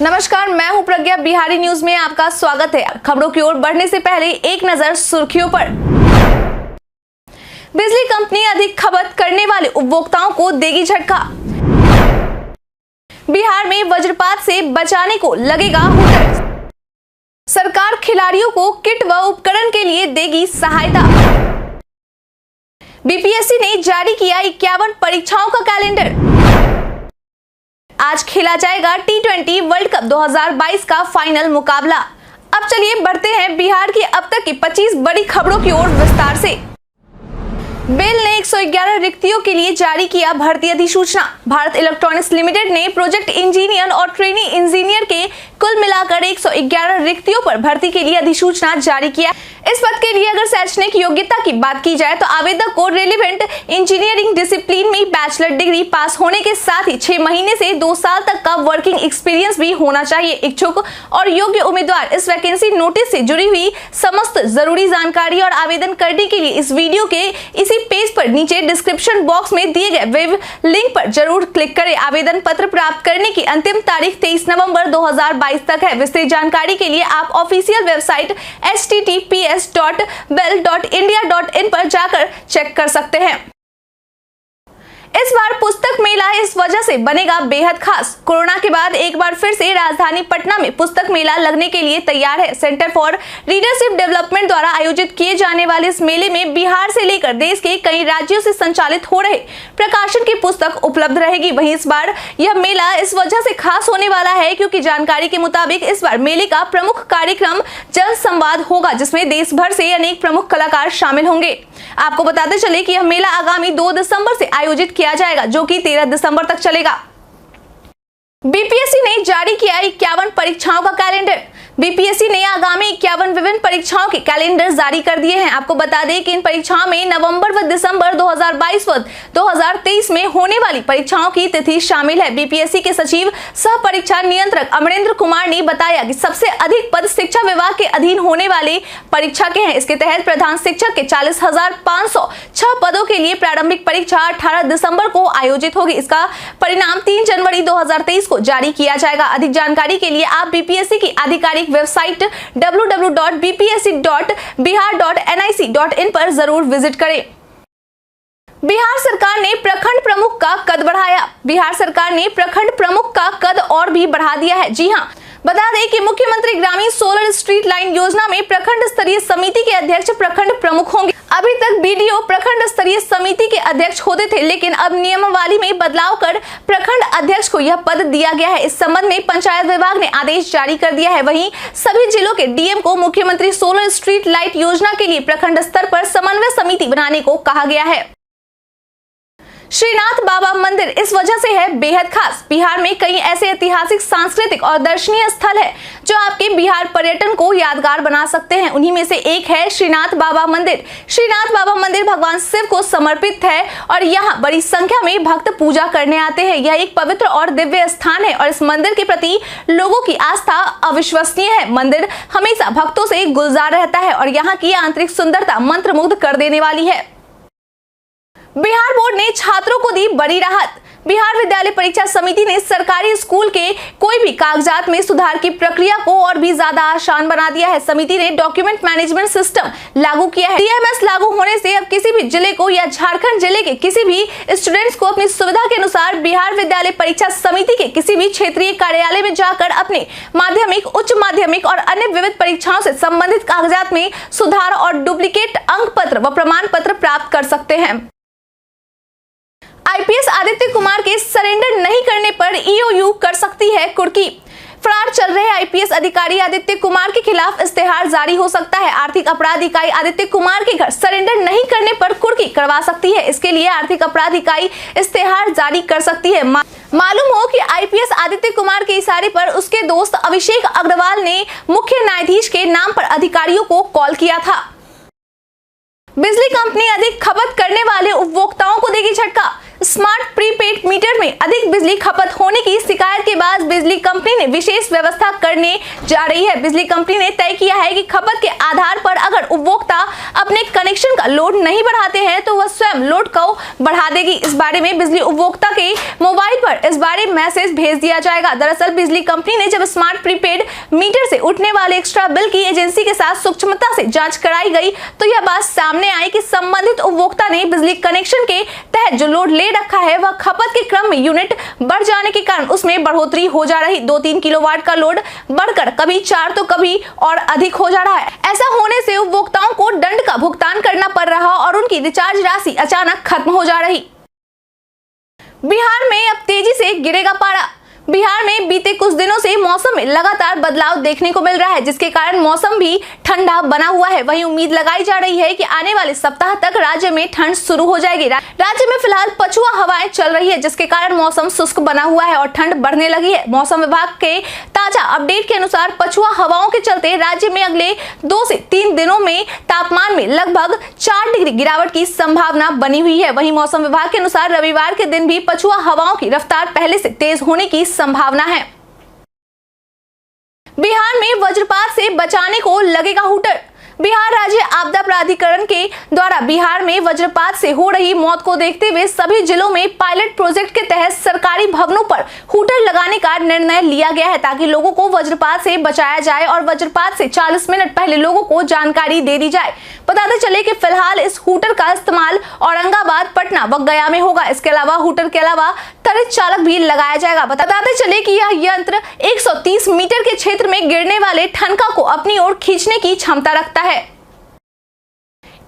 नमस्कार, मैं हूं प्रज्ञा। बिहारी न्यूज में आपका स्वागत है। खबरों की ओर बढ़ने से पहले एक नजर सुर्खियों पर। बिजली कंपनी अधिक खपत करने वाले उपभोक्ताओं को देगी झटका। बिहार में वज्रपात से बचाने को लगेगा हूटर। सरकार खिलाड़ियों को किट व उपकरण के लिए देगी सहायता। बीपीएससी ने जारी किया 51 परीक्षाओं का कैलेंडर। आज खेला जाएगा T20 वर्ल्ड कप 2022 का फाइनल मुकाबला। अब चलिए बढ़ते हैं बिहार की अब तक की 25 बड़ी खबरों की ओर विस्तार से। बेल ने 111 रिक्तियों के लिए जारी किया भर्ती अधिसूचना। भारत इलेक्ट्रॉनिक्स लिमिटेड ने प्रोजेक्ट इंजीनियर और ट्रेनी इंजीनियर के कुल मिलाकर 111 रिक्तियों पर भर्ती के लिए अधिसूचना जारी किया। इस पद के लिए अगर शैक्षणिक योग्यता की बात की जाए तो आवेदक को रेलेवेंट इंजीनियरिंग डिसिप्लिन में बैचलर डिग्री पास होने के साथ ही 6 महीने से 2 साल तक का वर्किंग एक्सपीरियंस भी होना चाहिए। इच्छुक और योग्य उम्मीदवार इस वैकेंसी नोटिस से जुड़ी हुई समस्त जरूरी जानकारी और आवेदन करने के लिए इस वीडियो के इसी पेज पर नीचे डिस्क्रिप्शन बॉक्स में दिए गए वेब लिंक पर जरूर क्लिक करें। आवेदन पत्र प्राप्त करने की अंतिम तारीख 23 नवंबर 2022 तक है। विस्तृत जानकारी के लिए आप ऑफिशियल वेबसाइट https.bell.india.in पर जाकर चेक कर सकते हैं। इस बार पुस्तक मेला इस वजह से बनेगा बेहद खास। कोरोना के बाद एक बार फिर से राजधानी पटना में पुस्तक मेला लगने के लिए तैयार है। सेंटर फॉर रीडरशिप डेवलपमेंट द्वारा आयोजित किए जाने वाले इस मेले में बिहार से लेकर देश के कई राज्यों से संचालित हो रहे प्रकाशन की पुस्तक उपलब्ध रहेगी। वहीं इस बार यह मेला इस वजह से खास होने वाला है क्योंकि जानकारी के मुताबिक इस बार मेले का प्रमुख कार्यक्रम जन संवाद होगा, जिसमें देश भर से अनेक प्रमुख कलाकार शामिल होंगे। आपको बताते चले कि यह मेला आगामी 2 दिसंबर से आयोजित किया जाएगा, जो कि 13 दिसंबर तक चलेगा। बीपीएससी ने जारी किया 51 परीक्षाओं का कैलेंडर। बीपीएससी ने आगामी 51 विभिन्न परीक्षाओं के कैलेंडर जारी कर दिए हैं। आपको बता दें कि इन परीक्षाओं में नवंबर व दिसंबर 2022 व 2023 में होने वाली परीक्षाओं की तिथि शामिल है। बीपीएससी के सचिव सह परीक्षा नियंत्रक अमरेंद्र कुमार ने बताया कि सबसे अधिक पद शिक्षा विभाग के अधीन होने वाले परीक्षा के हैं। इसके तहत प्रधान शिक्षक के 40,506 पदों के लिए प्रारंभिक परीक्षा 18 दिसंबर को आयोजित होगी। इसका परिणाम 3 जनवरी 2023 को जारी किया जाएगा। अधिक जानकारी के लिए आप बीपीएससी की आधिकारिक वेबसाइट www.bpsc.bihar.nic.in पर जरूर विजिट करें। बिहार सरकार ने प्रखंड प्रमुख का कद बढ़ाया। बिहार सरकार ने प्रखंड प्रमुख का कद और भी बढ़ा दिया है। जी हां, बता दें कि मुख्यमंत्री ग्रामीण सोलर स्ट्रीट लाइन योजना में प्रखंड स्तरीय समिति के अध्यक्ष प्रखंड प्रमुख होंगे। अभी तक बीडीओ प्रखंड स्तरीय समिति के अध्यक्ष होते थे, लेकिन अब नियमावली में बदलाव कर प्रखंड अध्यक्ष को यह पद दिया गया है। इस संबंध में पंचायत विभाग ने आदेश जारी कर दिया है। वहीं सभी जिलों के डीएम को मुख्यमंत्री सोलर स्ट्रीट लाइट योजना के लिए प्रखंड स्तर पर समन्वय समिति बनाने को कहा गया है। श्रीनाथ बाबा मंदिर इस वजह से है बेहद खास। बिहार में कई ऐसे ऐतिहासिक, सांस्कृतिक और दर्शनीय स्थल है जो आपके बिहार पर्यटन को यादगार बना सकते हैं। उन्हीं में से एक है श्रीनाथ बाबा मंदिर। श्रीनाथ बाबा मंदिर भगवान शिव को समर्पित है और यहाँ बड़ी संख्या में भक्त पूजा करने आते हैं। यह एक पवित्र और दिव्य स्थान है और इस मंदिर के प्रति लोगों की आस्था अविश्वसनीय है। मंदिर हमेशा भक्तों से गुलजार रहता है और यहाँ की आंतरिक सुंदरता मंत्रमुग्ध कर देने वाली है। बिहार बोर्ड ने छात्रों को दी बड़ी राहत। बिहार विद्यालय परीक्षा समिति ने सरकारी स्कूल के कोई भी कागजात में सुधार की प्रक्रिया को और भी ज्यादा आसान बना दिया है। समिति ने डॉक्यूमेंट मैनेजमेंट सिस्टम लागू किया है। डीएमएस लागू होने से अब किसी भी जिले को या झारखंड जिले के किसी भी स्टूडेंट्स को अपनी सुविधा के अनुसार बिहार विद्यालय परीक्षा समिति के किसी भी क्षेत्रीय कार्यालय में जाकर अपने माध्यमिक, उच्च माध्यमिक और अन्य विविध परीक्षाओं से संबंधित कागजात में सुधार और डुप्लीकेट अंक पत्र व प्रमाण पत्र प्राप्त कर सकते हैं। आईपीएस आदित्य कुमार के सरेंडर नहीं करने पर ईओयू कर सकती है कुर्की। फरार चल रहे आईपीएस अधिकारी आदित्य कुमार के खिलाफ इस्तेहार जारी हो सकता है। आर्थिक अपराध इकाई आदित्य कुमार के घर सरेंडर नहीं करने पर कुर्की करवा सकती है। इसके लिए आर्थिक अपराध इकाई इस्तेहार जारी कर सकती है। मालूम हो कि आईपीएस आदित्य कुमार के इशारे पर उसके दोस्त अभिषेक अग्रवाल ने मुख्य न्यायाधीश के नाम पर अधिकारियों को कॉल किया था। बिजली कंपनी अधिक खपत करने वाले उपभोक्ताओं को देगी झटका। स्मार्ट प्रीपेड मीटर में अधिक बिजली खपत होने की शिकायत के बाद पास बिजली कंपनी ने विशेष व्यवस्था करने जा रही है। बिजली कंपनी ने तय किया है कि खपत के आधार पर अगर उपभोक्ता अपने कनेक्शन का लोड नहीं बढ़ाते हैं तो वह स्वयं लोड को बढ़ा देगी। इस बारे में बिजली उपभोक्ता के मोबाइल पर इस बारे मैसेज भेज दिया जाएगा। दरअसल बिजली कंपनी ने जब स्मार्ट प्रीपेड मीटर से उठने वाले एक्स्ट्रा बिल की एजेंसी के साथ सूक्ष्मता से जांच कराई गई तो यह बात सामने आई कि संबंधित उपभोक्ता ने बिजली कनेक्शन के तहत जो लोड ले रखा है वह खपत के क्रम में यूनिट बढ़ जाने के कारण उसमें बढ़ोतरी हो जा रही। 2-3 किलोवाट का लोड बढ़कर कभी 4 तो कभी और अधिक हो जा रहा है। ऐसा होने से उपभोक्ताओं को दंड का भुगतान करना पड़ रहा और उनकी रिचार्ज राशि अचानक खत्म हो जा रही। बिहार में अब तेजी से गिरेगा पारा। बिहार में बीते कुछ दिनों से मौसम में लगातार बदलाव देखने को मिल रहा है, जिसके कारण मौसम भी ठंडा बना हुआ है। वहीं उम्मीद लगाई जा रही है कि आने वाले सप्ताह तक राज्य में ठंड शुरू हो जाएगी। राज्य में फिलहाल पछुआ हवाएं चल रही है, जिसके कारण मौसम शुष्क बना हुआ है और ठंड बढ़ने लगी है। मौसम विभाग के ताजा अपडेट के अनुसार पछुआ हवाओं के चलते राज्य में अगले 2 से 3 दिनों में तापमान में लगभग 4 डिग्री गिरावट की संभावना बनी हुई है। वहीं मौसम विभाग के अनुसार रविवार के दिन भी पछुआ हवाओं की रफ्तार पहले से तेज होने की संभावना है। बिहार में वज्रपात से बचाने को लगेगा हूटर। बिहार राज्य आपदा प्राधिकरण के द्वारा बिहार में वज्रपात से हो रही मौत को देखते हुए सभी जिलों में पायलट प्रोजेक्ट के तहत सरकारी भवनों पर हूटर लगाने का निर्णय लिया गया है, ताकि लोगों को वज्रपात से बचाया जाए और वज्रपात से 40 मिनट पहले लोगों को जानकारी दे दी जाए। बताते चले कि फिलहाल इस हूटर का इस्तेमाल औरंगाबाद, पटना व गया में होगा। इसके अलावा हूटर के अलावा त्वरित चालक भी लगाया जाएगा। बताते चले कि यह यंत्र 130 मीटर के क्षेत्र में गिरने वाले ठनका को अपनी ओर खींचने की क्षमता रखता है।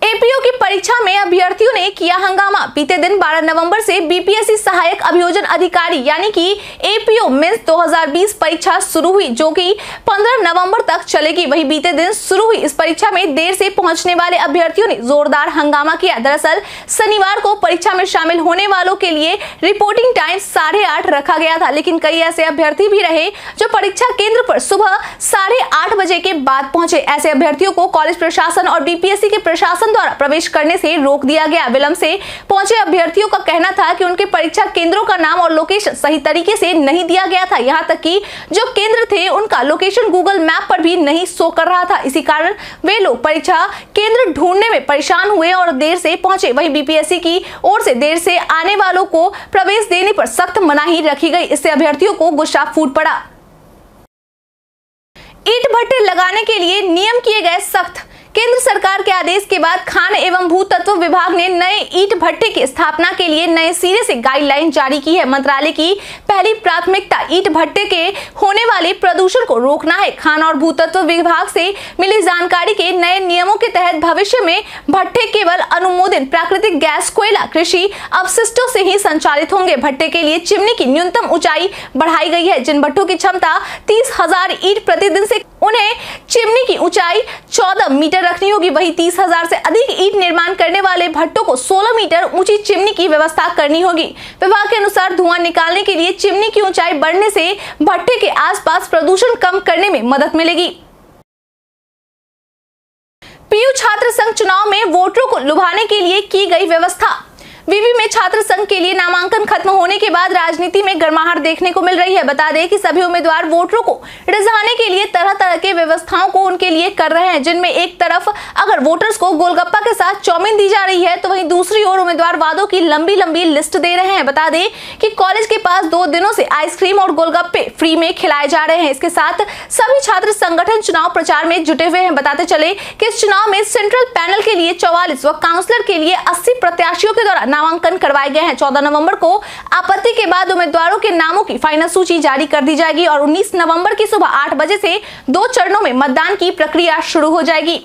एपीओ की परीक्षा में अभ्यर्थियों ने किया हंगामा। बीते दिन 12 नवंबर से बीपीएससी सहायक अभियोजन अधिकारी यानी कि एपीओ मेंस 2020 परीक्षा शुरू हुई, जो कि 15 नवंबर तक चलेगी। वहीं बीते दिन शुरू हुई इस परीक्षा में देर से पहुंचने वाले अभ्यर्थियों ने जोरदार हंगामा किया। दरअसल शनिवार को परीक्षा में शामिल होने वालों के लिए रिपोर्टिंग टाइम 8:30 रखा गया था, लेकिन कई ऐसे अभ्यर्थी भी रहे जो परीक्षा केंद्र पर सुबह 8:30 बजे के बाद पहुंचे। ऐसे अभ्यर्थियों को कॉलेज प्रशासन और बीपीएससी के प्रशासन द्वारा प्रवेश करने से रोक दिया गया। विलंब से पहुंचे अभ्यर्थियों का कहना था कि उनके परीक्षा केंद्रों का नाम और लोकेशन सही तरीके से नहीं दिया गया था। यहां तक कि जो केंद्र थे उनका लोकेशन गूगल मैप पर भी नहीं शो कर रहा था। इसी कारण वे लोग परीक्षा केंद्र ढूंढने में परेशान हुए और देर से पहुंचे। वहीं बीपीएससी की ओर से देर से आने वालों को प्रवेश देने पर सख्त मनाही रखी गई। इससे अभ्यर्थियों को गुस्सा फूट पड़ा। ईंट भट्टे लगाने के लिए नियम किए गए सख्त। केंद्र सरकार के आदेश के बाद खान एवं भूतत्व विभाग ने नए ईंट भट्टे की स्थापना के लिए नए सिरे से गाइडलाइन जारी की है। मंत्रालय की पहली प्राथमिकता ईंट भट्टे के होने वाले प्रदूषण को रोकना है। खान और भूतत्व विभाग से मिली जानकारी के नए नियमों के तहत भविष्य में भट्टे केवल अनुमोदित प्राकृतिक गैस, कोयला, कृषि अपशिष्टों से ही संचालित होंगे। भट्टे के लिए चिमनी की न्यूनतम ऊंचाई बढ़ाई गई है। जिन भट्टों की क्षमता 30,000 ईंट प्रतिदिन से उन्हें चिमनी की ऊंचाई 14 मीटर रखनी होगी। वही 30,000 से अधिक ईंट निर्माण करने वाले भट्टों को 16 मीटर ऊंची चिमनी की व्यवस्था करनी होगी। विभाग के अनुसार धुआं निकालने के लिए चिमनी की ऊंचाई बढ़ने से भट्टे के आसपास प्रदूषण कम करने में मदद मिलेगी। पीयू छात्र संघ चुनाव में वोटरों को लुभाने के लिए की गई व्यवस्था। विवि में छात्र संघ के लिए नामांकन खत्म होने के बाद राजनीति में गर्माहट देखने को मिल रही है। बता दें कि सभी उम्मीदवार वोटरों को रिझाने के लिए तरह तरह के व्यवस्थाओं को उनके लिए कर रहे हैं, जिनमें एक तरफ अगर वोटर्स को गोलगप्पा के साथ चाउमीन दी जा रही है तो वहीं दूसरी ओर उम्मीदवार वादों की लंबी लंबी लिस्ट दे रहे हैं। बता दें कि कॉलेज के पास 2 दिनों से आइसक्रीम और गोलगप्पे फ्री में खिलाए जा रहे हैं। इसके साथ सभी छात्र संगठन चुनाव प्रचार में जुटे हुए हैं। बताते चले कि इस चुनाव में सेंट्रल पैनल के लिए 44 व काउंसलर के लिए 80 प्रत्याशियों के द्वारा नामांकन करवाए गए हैं। 14 नवंबर को आपत्ति के बाद उम्मीदवारों के नामों की फाइनल सूची जारी कर दी जाएगी और 19 नवंबर की सुबह 8 बजे से 2 चरणों में मतदान की प्रक्रिया शुरू हो जाएगी।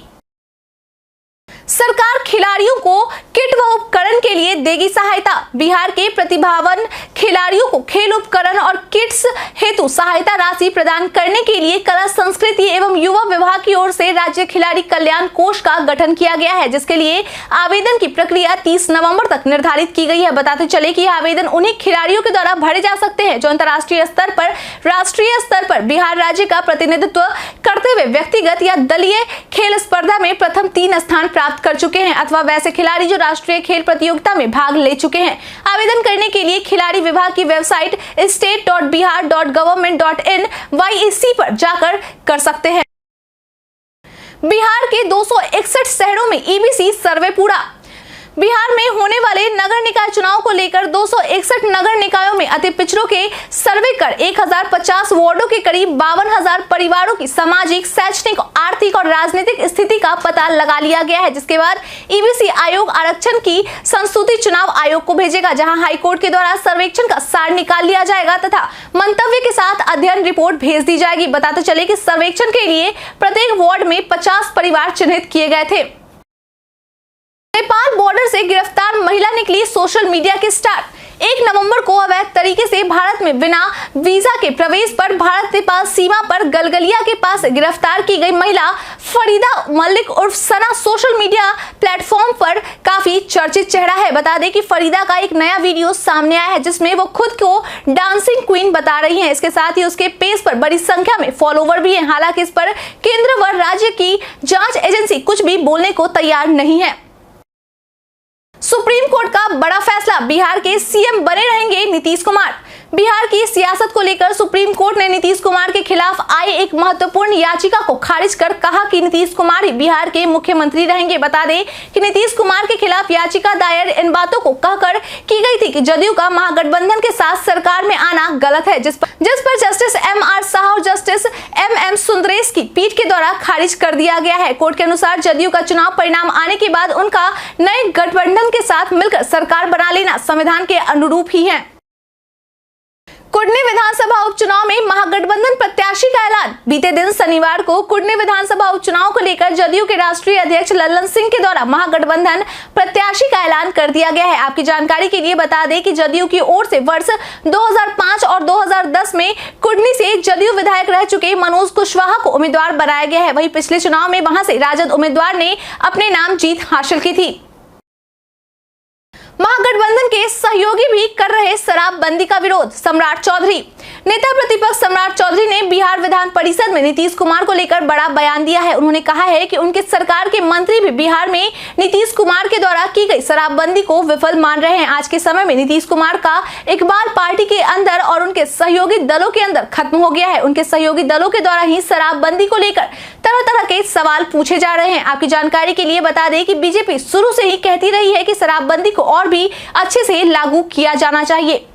सरकार खिलाड़ियों को किट व उपकरण के लिए देगी सहायता। बिहार के प्रतिभावान खिलाड़ियों को खेल उपकरण और किट्स हेतु सहायता राशि प्रदान करने के लिए कला संस्कृति एवं युवा विभाग की ओर से राज्य खिलाड़ी कल्याण कोष का गठन किया गया है, जिसके लिए आवेदन की प्रक्रिया 30 नवंबर तक निर्धारित की गई है। बताते चले कि आवेदन उन्हीं खिलाड़ियों के द्वारा भरे जा सकते हैं जो अंतर्राष्ट्रीय स्तर पर, राष्ट्रीय स्तर पर बिहार राज्य का प्रतिनिधित्व करते हुए व्यक्तिगत या दलीय खेल स्पर्धा में प्रथम 3 स्थान प्राप्त प्राप्त कर चुके हैं अथवा वैसे खिलाड़ी जो राष्ट्रीय खेल प्रतियोगिता में भाग ले चुके हैं। आवेदन करने के लिए खिलाड़ी विभाग की वेबसाइट state.bihar.government.in YEC पर जाकर कर सकते हैं। बिहार के 261 शहरों में EBC सर्वे पूरा। बिहार में होने वाले नगर निकाय चुनाव को लेकर 261 नगर निकायों में अति पिछड़ों के सर्वे कर 1050 वार्डों के करीब 52,000 परिवारों की सामाजिक, शैक्षणिक, आर्थिक और राजनीतिक स्थिति का पता लगा लिया गया है, जिसके बाद EBC आयोग आरक्षण की संस्तुति चुनाव आयोग को भेजेगा, जहां हाईकोर्ट के द्वारा सर्वेक्षण का सार निकाल लिया जाएगा तथा मंतव्य के साथ अध्ययन रिपोर्ट भेज दी जाएगी। बताते चले कि सर्वेक्षण के लिए प्रत्येक वार्ड में 50 परिवार चिन्हित किए गए थे। नेपाल बॉर्डर से गिरफ्तार महिला निकली सोशल मीडिया के स्टार। 1 नवंबर को अवैध तरीके से भारत में बिना वीजा के प्रवेश पर भारत नेपाल सीमा पर गलगलिया के पास गिरफ्तार की गई महिला फरीदा मलिक उर्फ सना सोशल मीडिया प्लेटफॉर्म पर काफी चर्चित चेहरा है। बता दें कि फरीदा का एक नया वीडियो सामने आया है, जिसमें वो खुद को डांसिंग क्वीन बता रही हैं। इसके साथ ही उसके पेज पर बड़ी संख्या में फॉलोवर भी हैं। हालांकि इस पर केंद्र व राज्य की जांच एजेंसी कुछ भी बोलने को तैयार नहीं है। सुप्रीम कोर्ट का बड़ा फैसला, बिहार के सीएम बने रहेंगे नीतीश कुमार। बिहार की सियासत को लेकर सुप्रीम कोर्ट ने नीतीश कुमार के खिलाफ आए एक महत्वपूर्ण याचिका को खारिज कर कहा कि नीतीश कुमार ही बिहार के मुख्यमंत्री रहेंगे। बता दें कि नीतीश कुमार के खिलाफ याचिका दायर इन बातों को कहकर की गई थी कि जदयू का महागठबंधन के साथ सरकार में आना गलत है, जिस पर जस्टिस MR शाह और जस्टिस MM सुंदरेश की पीठ के द्वारा खारिज कर दिया गया है। कोर्ट के अनुसार जदयू का चुनाव परिणाम आने के बाद उनका नए गठबंधन के साथ मिलकर सरकार बना लेना संविधान के अनुरूप ही है। कुडनी विधानसभा उपचुनाव में महागठबंधन प्रत्याशी का ऐलान। बीते दिन शनिवार को कुडनी विधानसभा उपचुनाव को लेकर जदयू के राष्ट्रीय अध्यक्ष लल्लन सिंह के द्वारा महागठबंधन प्रत्याशी का ऐलान कर दिया गया है। आपकी जानकारी के लिए बता दें कि जदयू की ओर से वर्ष 2005 और 2010 में कुडनी से जदयू विधायक रह चुके मनोज कुशवाहा को उम्मीदवार बनाया गया है। वहीं पिछले चुनाव में वहां से राजद उम्मीदवार ने अपने नाम जीत हासिल की थी। महागठबंधन के सहयोगी भी कर रहे शराबबंदी का विरोध। सम्राट चौधरी, नेता प्रतिपक्ष सम्राट चौधरी ने बिहार विधान परिषद में नीतीश कुमार को लेकर बड़ा बयान दिया है। उन्होंने कहा है कि उनके सरकार के मंत्री भी बिहार में नीतीश कुमार के द्वारा की गई शराबबंदी को विफल मान रहे हैं। आज के समय में नीतीश कुमार का इकबाल पार्टी के अंदर और उनके सहयोगी दलों के अंदर खत्म हो गया है। उनके सहयोगी दलों के द्वारा ही शराबबंदी को लेकर तरह तरह के सवाल पूछे जा रहे हैं। आपकी जानकारी के लिए बता दें कि बीजेपी शुरू से ही कहती रही है कि शराबबंदी को और भी अच्छे से लागू किया जाना चाहिए।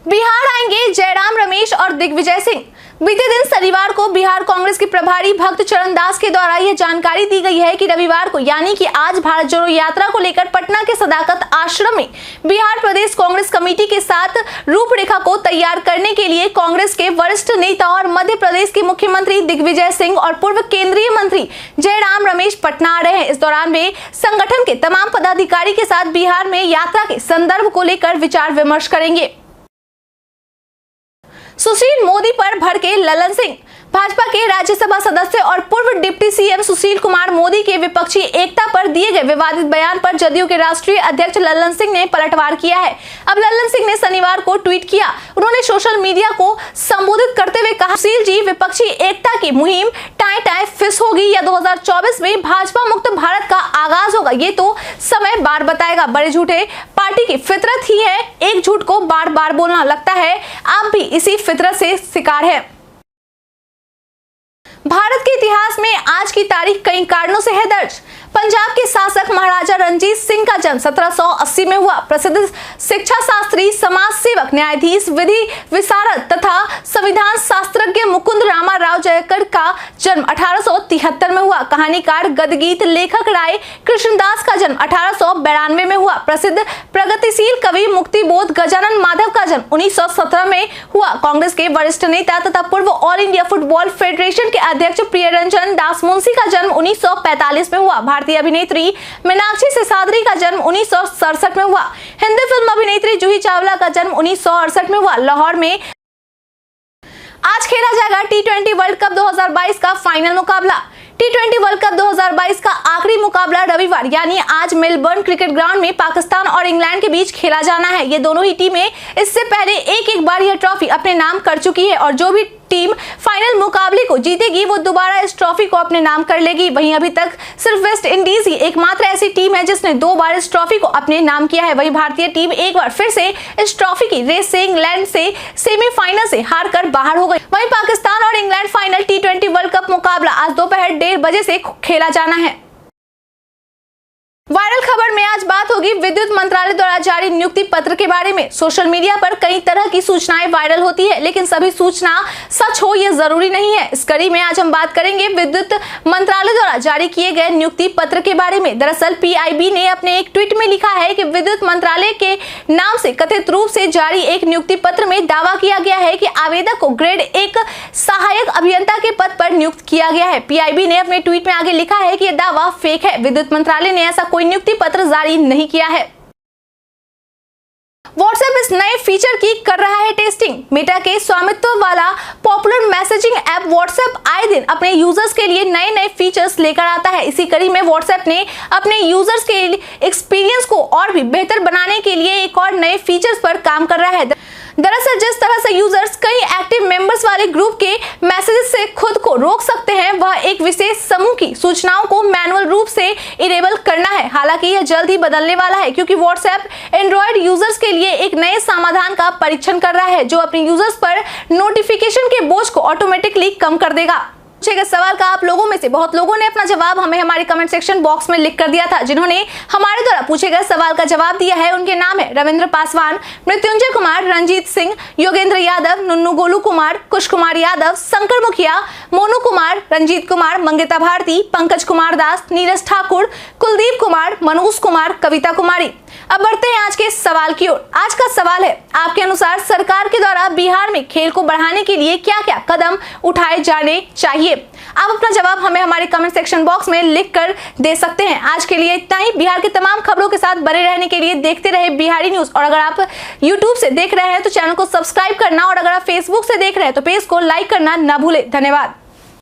बिहार आएंगे जयराम रमेश और दिग्विजय सिंह। बीते दिन शनिवार को बिहार कांग्रेस के प्रभारी भक्त चरण दास के द्वारा यह जानकारी दी गई है कि रविवार को यानी कि आज भारत जोड़ो यात्रा को लेकर पटना के सदाकत आश्रम में बिहार प्रदेश कांग्रेस कमेटी के साथ रूपरेखा को तैयार करने के लिए कांग्रेस के वरिष्ठ नेता और मध्य प्रदेश के मुख्यमंत्री दिग्विजय सिंह और पूर्व केंद्रीय मंत्री जयराम रमेश पटना आ रहे हैं। इस दौरान वे संगठन के तमाम पदाधिकारी के साथ बिहार में यात्रा के संदर्भ को लेकर विचार विमर्श करेंगे। सुशील मोदी पर भड़के लल्लन सिंह। भाजपा के राज्यसभा सदस्य और पूर्व डिप्टी सीएम सुशील कुमार मोदी के विपक्षी एकता पर दिए गए विवादित बयान पर जदयू के राष्ट्रीय अध्यक्ष लल्लन सिंह ने पलटवार किया है। अब लल्लन सिंह ने शनिवार को ट्वीट किया। उन्होंने सोशल मीडिया को संबोधित करते हुए कहा, सुशील जी, विपक्षी एकता की मुहिम टाई टाई फिस होगी या 2024 में भाजपा मुक्त भारत का आगाज होगा, ये तो समय बार बताएगा। बड़े झूठे पार्टी की फितरत ही है एक झूठ को बार बार बोलना। लगता है आप भी इसी फितरत से शिकार है। भारत के इतिहास में आज की तारीख कई कारणों से है दर्ज। पंजाब के शासक महाराजा रणजीत सिंह का जन्म 1780 में हुआ। प्रसिद्ध शिक्षा शास्त्री, समाज सेवक, न्यायाधीश, विधि विशारद तथा संविधान शास्त्रज्ञ मुकुंद रामा राव जयकर का जन्म 1873 में हुआ। कहानीकार, गदगीत लेखक राय कृष्णदास का जन्म 1892 में हुआ। प्रसिद्ध प्रगतिशील कवि मुक्तिबोध गजानन माधव का जन्म 1917 में हुआ। कांग्रेस के वरिष्ठ नेता तथा पूर्व ऑल इंडिया फुटबॉल फेडरेशन के अध्यक्ष प्रियरंजन दास मुंशी का जन्म 1945 में हुआ। भारतीय अभिनेत्री मीनाक्षी सिसाद्री का जन्म 1967 में हुआ। हिंदी फिल्म अभिनेत्री जूही चावला का जन्म 1968 में हुआ। लाहौर में आज खेला जाएगा T20 वर्ल्ड कप 2022 का फाइनल मुकाबला। T20 वर्ल्ड कप 2022 का आखिरी मुकाबला रविवार यानी आज मेलबर्न क्रिकेट ग्राउंड में पाकिस्तान और इंग्लैंड के बीच खेला जाना है। ये दोनों ही टीमें इससे पहले एक बार यह ट्रॉफी अपने नाम कर चुकी है और जो भी टीम फाइनल मुकाबले को जीतेगी वो दोबारा इस ट्रॉफी को अपने नाम कर लेगी। वहीं अभी तक सिर्फ वेस्ट इंडीज ही एकमात्र ऐसी टीम है जिसने 2 बार इस ट्रॉफी को अपने नाम किया है। वहीं भारतीय टीम एक बार फिर से इस ट्रॉफी की रेस से इंग्लैंड से सेमीफाइनल से हारकर बाहर हो गई। वहीं पाकिस्तान और England final T20 world cup मुकाबला आज दोपहर 1:30 बजे से खेला जाना है। वायरल खबर में आज बात होगी विद्युत मंत्रालय द्वारा जारी नियुक्ति पत्र के बारे में। सोशल मीडिया पर कई तरह की सूचनाएं वायरल होती है, लेकिन सभी सूचना सच हो यह जरूरी नहीं है। इस कड़ी में आज हम बात करेंगे विद्युत मंत्रालय द्वारा जारी किए गए नियुक्ति पत्र के बारे में। दरअसल PIB ने अपने एक ट्वीट में लिखा है कि विद्युत मंत्रालय के नाम से कथित रूप से जारी एक नियुक्ति पत्र में दावा किया गया है कि आवेदक को ग्रेड 1 सहायक अभियंता के पद पर नियुक्त किया गया है। PIB ने अपने ट्वीट में आगे लिखा है कि यह दावा फेक है। विद्युत मंत्रालय ने ऐसा कोई नियुक्ति पत्र जारी नहीं किया है। व्हाट्सएप इस नए फीचर की कर रहा है टेस्टिंग। मेटा के स्वामित्व वाला पॉपुलर मैसेजिंग ऐप व्हाट्सएप आए दिन अपने यूजर्स के लिए नए फीचर्स लेकर आता है। इसी कड़ी में व्हाट्सएप ने अपने यूजर्स के एक्सपीरियंस को और भी बेहतर बनाने के लिए एक और नए फीचर्स पर काम कर रहा है। दरअसल जिस तरह से यूजर्स कई एक्टिव मेंबर्स वाले ग्रुप के मैसेजेस से खुद को रोक सकते हैं, वह एक विशेष समूह की सूचनाओं को मैनुअल रूप से इनेबल करना है। हालांकि यह जल्द ही बदलने वाला है, क्योंकि व्हाट्सएप एंड्रॉयड यूजर्स के लिए एक नए समाधान का परीक्षण कर रहा है जो अपने यूजर्स पर नोटिफिकेशन के बोझ को ऑटोमेटिकली कम कर देगा। पूछे गए सवाल का आप लोगों में से बहुत लोगों ने अपना जवाब हमें हमारे कमेंट सेक्शन बॉक्स में लिख कर दिया था। जिन्होंने हमारे द्वारा पूछे गए सवाल का जवाब दिया है उनके नाम है रविंद्र पासवान, मृत्युंजय कुमार, रंजीत सिंह, योगेंद्र यादव, नुन्नू गोलू कुमार, कुश कुमार यादव, शंकर मुखिया, मोनू कुमार, रंजीत कुमार, मंगेता भारती, पंकज कुमार दास, नीरज ठाकुर, कुलदीप कुमार, मनोज कुमार, कविता कुमारी। अब बढ़ते हैं आज के सवाल की ओर। आज का सवाल है, आपके अनुसार सरकार के द्वारा बिहार में खेल को बढ़ाने के लिए क्या क्या कदम उठाए जाने चाहिए? आप अपना जवाब हमें हमारे कमेंट सेक्शन बॉक्स में लिख कर दे सकते हैं। आज के लिए इतना ही। बिहार के तमाम खबरों के साथ बने रहने के लिए देखते रहे बिहारी न्यूज। और अगर आप YouTube से देख रहे हैं तो चैनल को सब्सक्राइब करना, और अगर आप Facebook से देख रहे हैं तो पेज को लाइक करना ना भूलें। धन्यवाद।